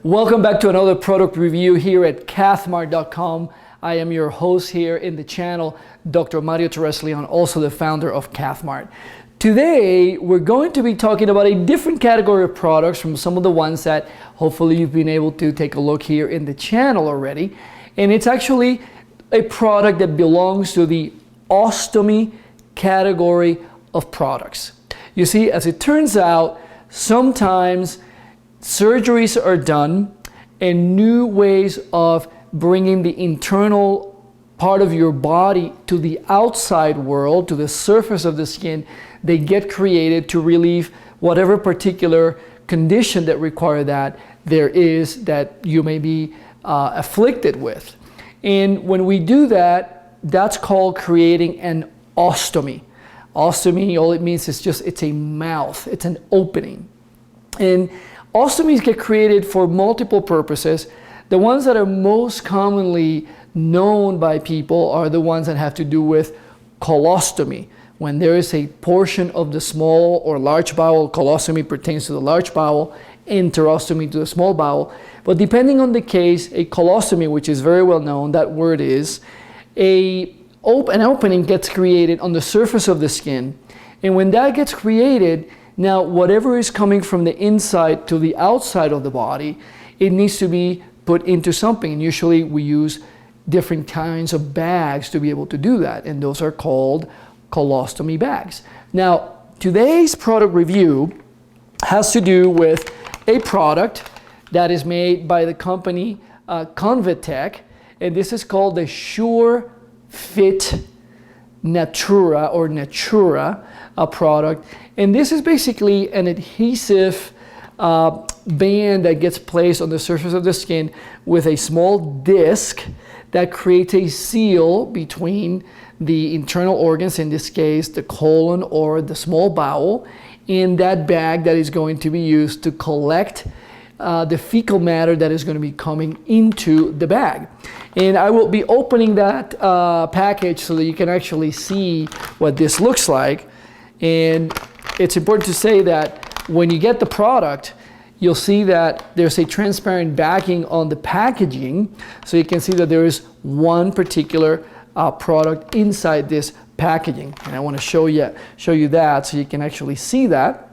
Welcome back to another product review here at cathmart.com. I am your host here in the channel, Dr. Mario Torres Leon, also the founder of Cathmart. Today, we're going to be talking about a different category of products from some of the ones that hopefully you've been able to take a look here in the channel already. And it's actually a product that belongs to the ostomy category of products. You see, as it turns out, sometimes surgeries are done and new ways of bringing the internal part of your body to the outside world, to the surface of the skin, they get created to relieve whatever particular condition that require that there is that you may be afflicted with. And when we do that, that's called creating an ostomy. Ostomy, all it means is just, it's a mouth, it's an opening. And ostomies get created for multiple purposes. The ones that are most commonly known by people are the ones that have to do with colostomy. When there is a portion of the small or large bowel, colostomy pertains to the large bowel, enterostomy to the small bowel. But depending on the case, a colostomy, which is very well known, that word is, an opening gets created on the surface of the skin. And when that gets created, now whatever is coming from the inside to the outside of the body, it needs to be put into something. And usually we use different kinds of bags to be able to do that. And those are called colostomy bags. Now, today's product review has to do with a product that is made by the company Convatec, and this is called the Sure Fit Natura or Natura product. And this is basically an adhesive band that gets placed on the surface of the skin with a small disc that creates a seal between the internal organs, in this case the colon or the small bowel, in that bag that is going to be used to collect the fecal matter that is going to be coming into the bag. And I will be opening that package so that you can actually see what this looks like. And it's important to say that when you get the product, you'll see that there's a transparent backing on the packaging. So you can see that there is one particular product inside this packaging. And I want to show you that so you can actually see that.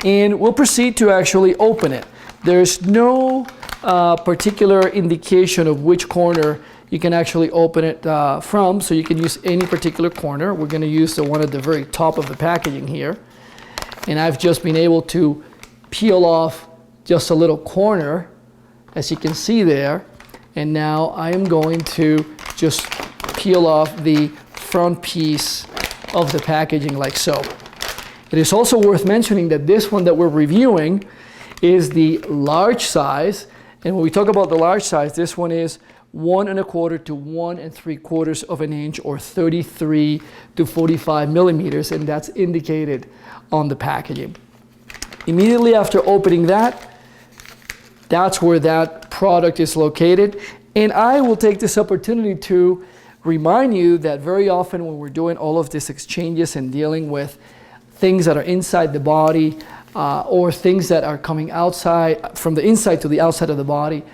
And we'll proceed to actually open it. There's no particular indication of which corner you can actually open it from, so you can use any particular corner. We're going to use the one at the very top of the packaging here. And I've just been able to peel off just a little corner, as you can see there. And now I am going to just peel off the front piece of the packaging like so. It is also worth mentioning that this one that we're reviewing is the large size. And when we talk about the large size, this one is 1 1/4 to 1 3/4 of an inch, or 33 to 45 millimeters, and that's indicated on the packaging. Immediately after opening that, that's where that product is located. And I will take this opportunity to remind you that very often when we're doing all of these exchanges and dealing with things that are inside the body or things that are coming outside, from the inside to the outside of the body,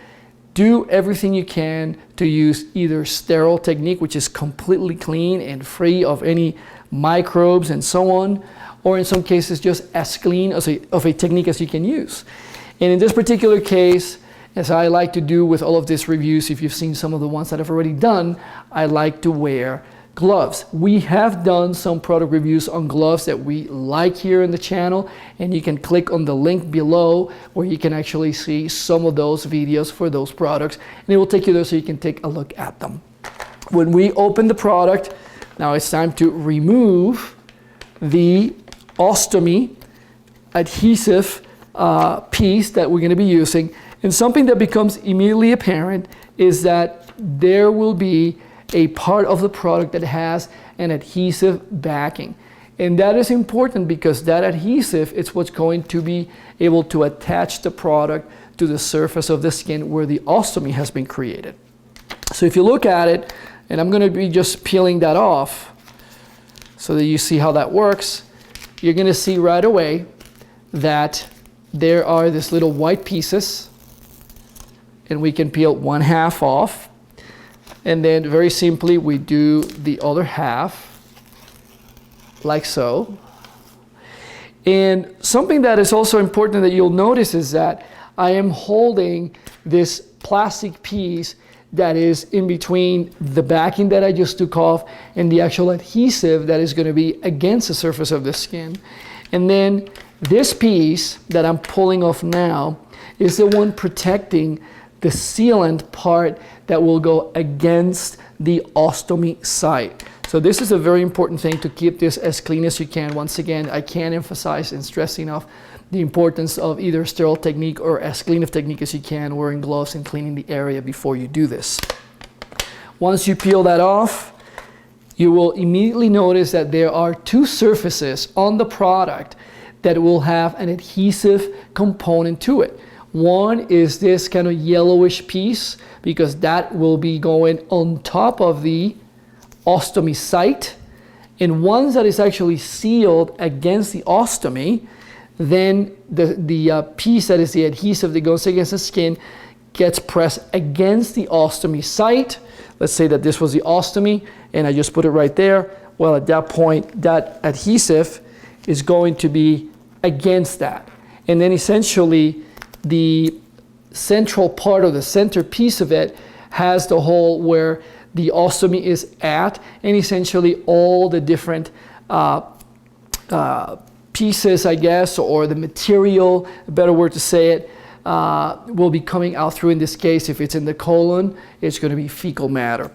do everything you can to use either sterile technique, which is completely clean and free of any microbes and so on, or in some cases just as clean of a technique as you can use. And in this particular case, as I like to do with all of these reviews, if you've seen some of the ones that I've already done, I like to wear gloves. We have done some product reviews on gloves that we like here in the channel, and you can click on the link below where you can actually see some of those videos for those products, and it will take you there so you can take a look at them. When we open the product, now it's time to remove the ostomy adhesive piece that we're going to be using. And something that becomes immediately apparent is that there will be a part of the product that has an adhesive backing. And that is important because that adhesive is what's going to be able to attach the product to the surface of the skin where the ostomy has been created. So if you look at it, and I'm going to be just peeling that off so that you see how that works, you're going to see right away that there are these little white pieces and we can peel one half off. And then very simply, we do the other half, like so. And something that is also important that you'll notice is that I am holding this plastic piece that is in between the backing that I just took off and the actual adhesive that is going to be against the surface of the skin. And then this piece that I'm pulling off now is the one protecting the sealant part that will go against the ostomy site. So this is a very important thing, to keep this as clean as you can. Once again, I can't emphasize and stress enough the importance of either sterile technique or as clean of technique as you can, wearing gloves and cleaning the area before you do this. Once you peel that off, you will immediately notice that there are two surfaces on the product that will have an adhesive component to it. One is this kind of yellowish piece, because that will be going on top of the ostomy site, and one that is actually sealed against the ostomy. Then the piece that is the adhesive that goes against the skin gets pressed against the ostomy site. Let's say that this was the ostomy and I just put it right there. Well, at that point, that adhesive is going to be against that. And then essentially the central part of the center piece of it has the hole where the ostomy is at, and essentially all the different pieces, I guess, or the material, a better word to say it, will be coming out through. In this case, if it's in the colon, it's going to be fecal matter.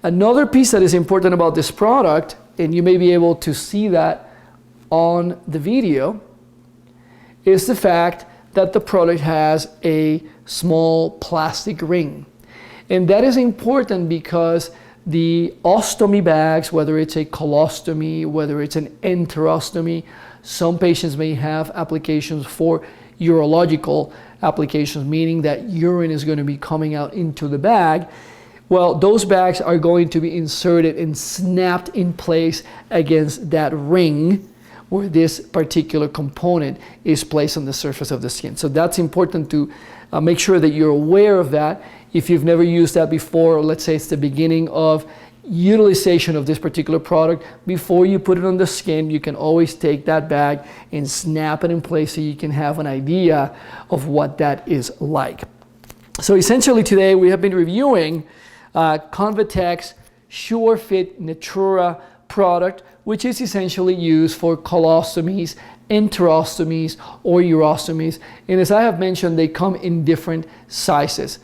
Another piece that is important about this product, and you may be able to see that on the video, is the fact that the product has a small plastic ring. And that is important because the ostomy bags, whether it's a colostomy, whether it's an enterostomy, some patients may have applications for urological applications, meaning that urine is going to be coming out into the bag. Well, those bags are going to be inserted and snapped in place against that ring where this particular component is placed on the surface of the skin. So that's important to make sure that you're aware of that. If you've never used that before, or let's say it's the beginning of utilization of this particular product, before you put it on the skin, you can always take that bag and snap it in place so you can have an idea of what that is like. So essentially today we have been reviewing Convatec's SureFit Natura product, which is essentially used for colostomies, enterostomies, or urostomies. And as I have mentioned, they come in different sizes.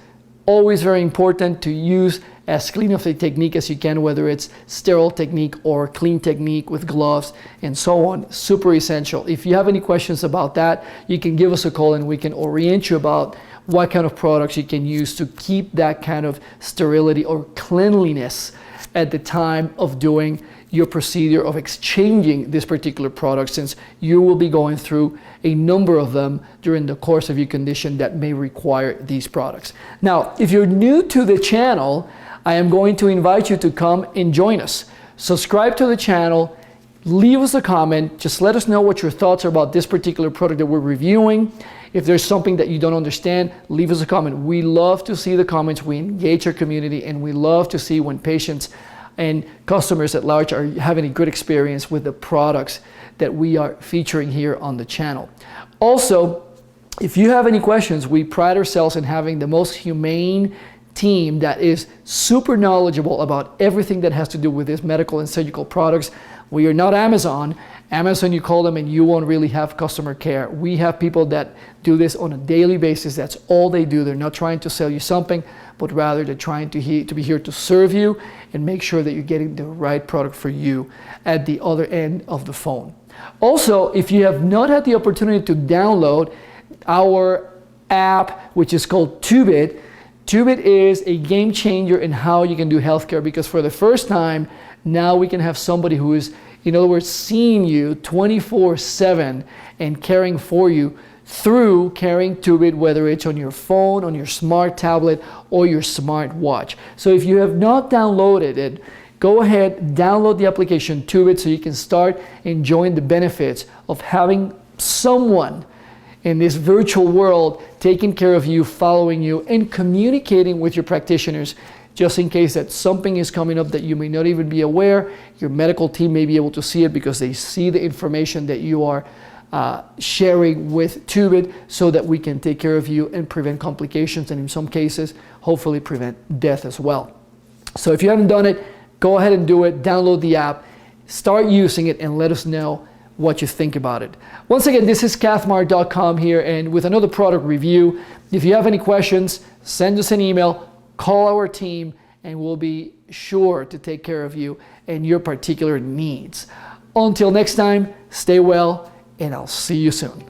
Always very important to use as clean of a technique as you can, whether it's sterile technique or clean technique with gloves and so on. Super essential. If you have any questions about that, you can give us a call and we can orient you about what kind of products you can use to keep that kind of sterility or cleanliness at the time of doing your procedure of exchanging this particular product, since you will be going through a number of them during the course of your condition that may require these products. Now, if you're new to the channel, I am going to invite you to come and join us. Subscribe to the channel, leave us a comment, just let us know what your thoughts are about this particular product that we're reviewing. If there's something that you don't understand, leave us a comment. We love to see the comments, we engage our community, and we love to see when patients and customers at large are having a good experience with the products that we are featuring here on the channel. Also, if you have any questions, we pride ourselves in having the most humane team that is super knowledgeable about everything that has to do with these medical and surgical products. We are not Amazon. Amazon, you call them and you won't really have customer care. We have people that do this on a daily basis. That's all they do. They're not trying to sell you something, but rather they're trying to be here to serve you and make sure that you're getting the right product for you at the other end of the phone. Also, if you have not had the opportunity to download our app, which is called Tubit, Tubit is a game changer in how you can do healthcare, because for the first time, now we can have somebody who is, in other words, seeing you 24/7 and caring for you through carrying Tubit, whether it's on your phone, on your smart tablet, or your smart watch. So if you have not downloaded it, go ahead, download the application Tubit so you can start enjoying the benefits of having someone in this virtual world, taking care of you, following you, and communicating with your practitioners just in case that something is coming up that you may not even be aware. Your medical team may be able to see it because they see the information that you are sharing with Tubit, so that we can take care of you and prevent complications, and in some cases, hopefully prevent death as well. So if you haven't done it, go ahead and do it. Download the app, start using it, and let us know what you think about it. Once again, this is cathmart.com here, and with another product review. If you have any questions, send us an email, call our team, and we'll be sure to take care of you and your particular needs. Until next time, stay well, and I'll see you soon.